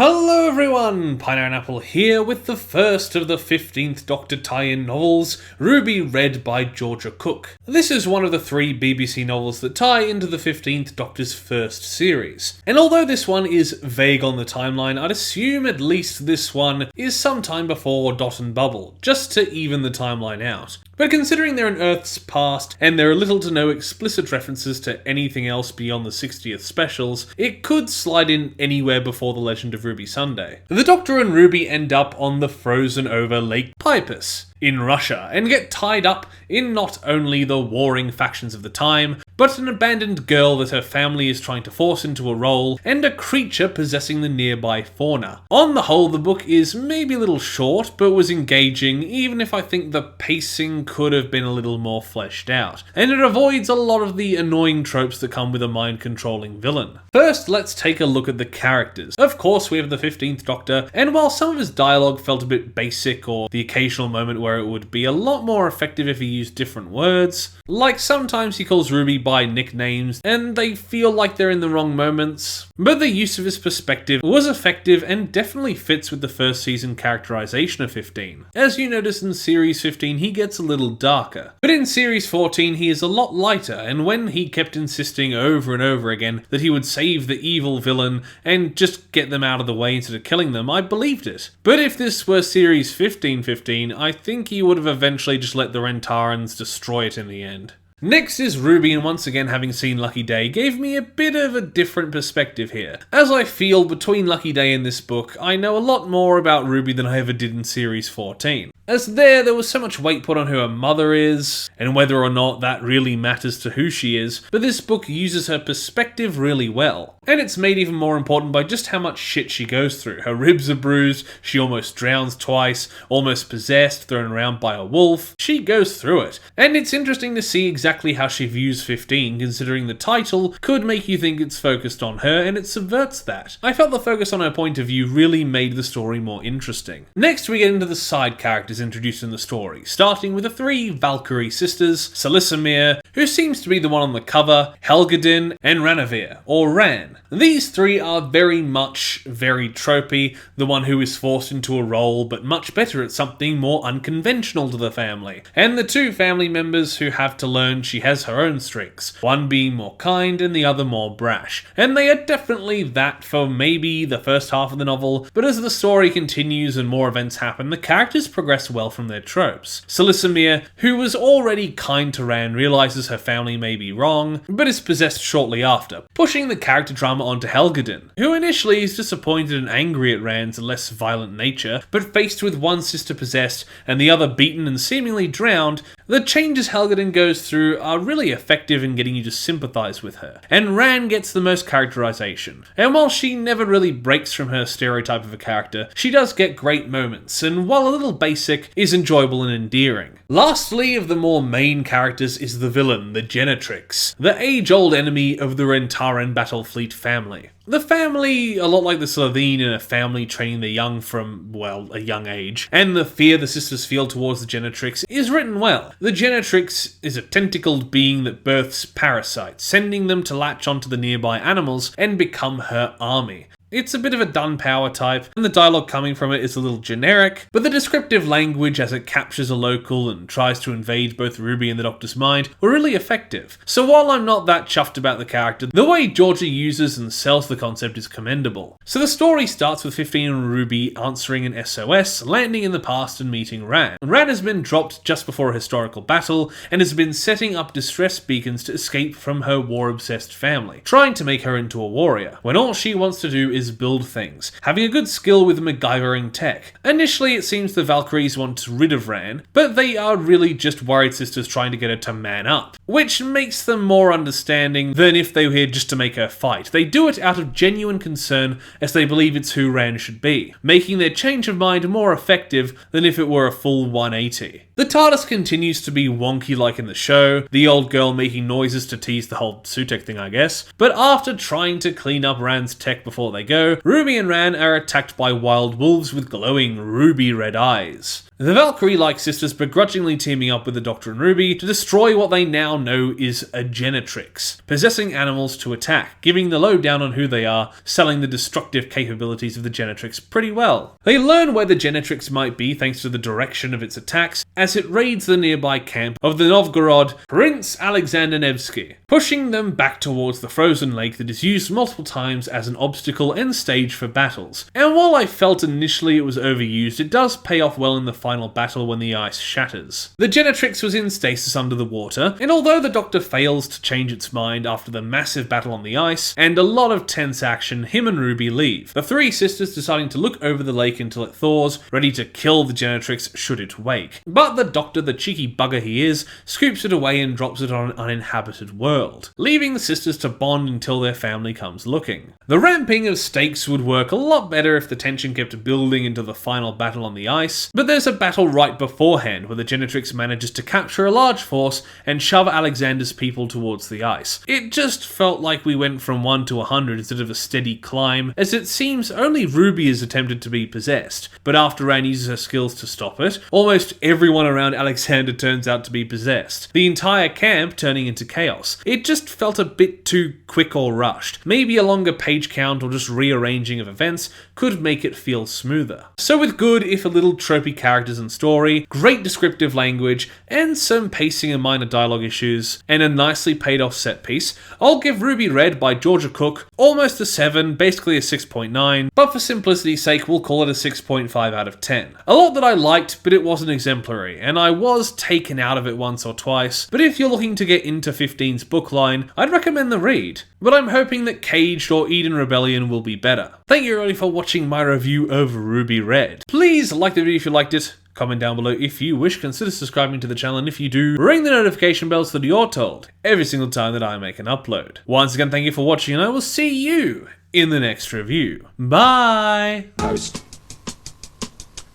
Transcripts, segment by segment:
Hello everyone, Pineapple here with the first of the 15th Doctor tie-in novels, Ruby, read by Georgia Cook. This is one of the 3 BBC novels that tie into the 15th Doctor's first series. And although this one is vague on the timeline, I'd assume at least this one is sometime before Dot and Bubble, just to even the timeline out. But considering they're in Earth's past, and there are little to no explicit references to anything else beyond the 60th specials, it could slide in anywhere before the Legend of Ruby Sunday. The Doctor and Ruby end up on the frozen over Lake Peipus in Russia, and get tied up in not only the warring factions of the time, but an abandoned girl that her family is trying to force into a role, and a creature possessing the nearby fauna. On the whole, the book is maybe a little short, but was engaging, even if I think the pacing could have been a little more fleshed out. And it avoids a lot of the annoying tropes that come with a mind-controlling villain. First, let's take a look at the characters. Of course, we have the 15th Doctor, and while some of his dialogue felt a bit basic, or the occasional moment where it would be a lot more effective if he used different words, like sometimes he calls Ruby by nicknames, and they feel like they're in the wrong moments, but the use of his perspective was effective and definitely fits with the first season characterization of 15. As you notice in series 15, he gets a little darker, but in series 14 he is a lot lighter, and when he kept insisting over and over again that he would save the evil villain and just get them out of the way instead of killing them, I believed it. But if this were series 15, I think he would have eventually just let the Rentarans destroy it in the end. Next is Ruby, and once again, having seen Lucky Day gave me a bit of a different perspective here. As I feel between Lucky Day and this book, I know a lot more about Ruby than I ever did in series 14. As there was so much weight put on who her mother is, and whether or not that really matters to who she is, but this book uses her perspective really well. And it's made even more important by just how much shit she goes through. Her ribs are bruised, she almost drowns twice, almost possessed, thrown around by a wolf. She goes through it. And it's interesting to see exactly how she views 15, considering the title could make you think it's focused on her, and it subverts that. I felt the focus on her point of view really made the story more interesting. Next we get into the side characters introduced in the story, starting with the 3 Valkyrie sisters, Salissamir, who seems to be the one on the cover, Helgadin, and Ranavir, or Ran. These 3 are very tropey, the one who is forced into a role, but much better at something more unconventional to the family, and the 2 family members who have to learn she has her own strengths, one being more kind and the other more brash, and they are definitely that for maybe the first half of the novel, but as the story continues and more events happen, the characters progress well from their tropes. Salissamir, who was already kind to Ran, realizes her family may be wrong, but is possessed shortly after, pushing the character drama onto Helgadin, who initially is disappointed and angry at Ran's less violent nature, but faced with one sister possessed and the other beaten and seemingly drowned, the changes Helgadin goes through are really effective in getting you to sympathize with her. And Ran gets the most characterization. And while she never really breaks from her stereotype of a character, she does get great moments, and while a little basic, is enjoyable and endearing. Lastly, of the more main characters is the villain, the Genetrix, the age-old enemy of the Rentaran Battlefleet family. The family, a lot like the Slovene in a family training the young from, well, a young age, and the fear the sisters feel towards the Genetrix is written well. The Genetrix is a tentacled being that births parasites, sending them to latch onto the nearby animals and become her army. It's a bit of a done power type, and the dialogue coming from it is a little generic, but the descriptive language as it captures a local and tries to invade both Ruby and the Doctor's mind were really effective. So while I'm not that chuffed about the character, the way Georgia uses and sells the concept is commendable. So the story starts with 15 and Ruby answering an SOS, landing in the past and meeting Ran. Ran has been dropped just before a historical battle, and has been setting up distress beacons to escape from her war-obsessed family, trying to make her into a warrior, when all she wants to do is build things, having a good skill with MacGyvering tech. Initially it seems the Valkyries want rid of Ran, but they are really just worried sisters trying to get her to man up, which makes them more understanding than if they were here just to make her fight. They do it out of genuine concern as they believe it's who Ran should be, making their change of mind more effective than if it were a full 180. The TARDIS continues to be wonky like in the show, the old girl making noises to tease the whole Sutek thing I guess, but after trying to clean up Ran's tech before they go, Ruby and Ran are attacked by wild wolves with glowing ruby red eyes. The Valkyrie-like sisters begrudgingly teaming up with the Doctor and Ruby to destroy what they now know is a Genetrix, possessing animals to attack, giving the lowdown on who they are, selling the destructive capabilities of the Genetrix pretty well. They learn where the Genetrix might be thanks to the direction of its attacks as it raids the nearby camp of the Novgorod Prince Alexander Nevsky, pushing them back towards the frozen lake that is used multiple times as an obstacle and stage for battles. And while I felt initially it was overused, it does pay off well in the final battle when the ice shatters. The Genetrix was in stasis under the water, and although the Doctor fails to change its mind after the massive battle on the ice, and a lot of tense action, him and Ruby leave, the three sisters deciding to look over the lake until it thaws, ready to kill the Genetrix should it wake. But the Doctor, the cheeky bugger he is, scoops it away and drops it on an uninhabited world, leaving the sisters to bond until their family comes looking. The ramping of stakes would work a lot better if the tension kept building into the final battle on the ice, but there's a battle right beforehand where the Genetrix manages to capture a large force and shove Alexander's people towards the ice. It just felt like we went from 1 to 100 instead of a steady climb, as it seems only Ruby is attempted to be possessed, but after Ran uses her skills to stop it, almost everyone around Alexander turns out to be possessed, the entire camp turning into chaos. It just felt a bit too quick or rushed. Maybe a longer page count or just rearranging of events could make it feel smoother. So with good, if a little tropey characters and story, great descriptive language, and some pacing and minor dialogue issues, and a nicely paid off set piece, I'll give Ruby Red by Georgia Cook almost a 7, basically a 6.9, but for simplicity's sake we'll call it a 6.5 out of 10. A lot that I liked, but it wasn't exemplary, and I was taken out of it once or twice, but if you're looking to get into 15's book line, I'd recommend the read. But I'm hoping that Caged or Eden Rebellion will be better. Thank you everybody for watching my review of Ruby Red. Please like the video if you liked it, comment down below if you wish, consider subscribing to the channel, and if you do, ring the notification bell so that you're told every single time that I make an upload. Once again, thank you for watching, and I will see you in the next review. Bye! Toast.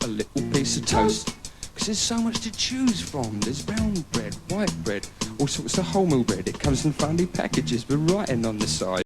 A little piece of toast. Because there's so much to choose from. There's brown bread, white bread, all sorts of wholemeal bread. It comes in funny packages with writing on the side.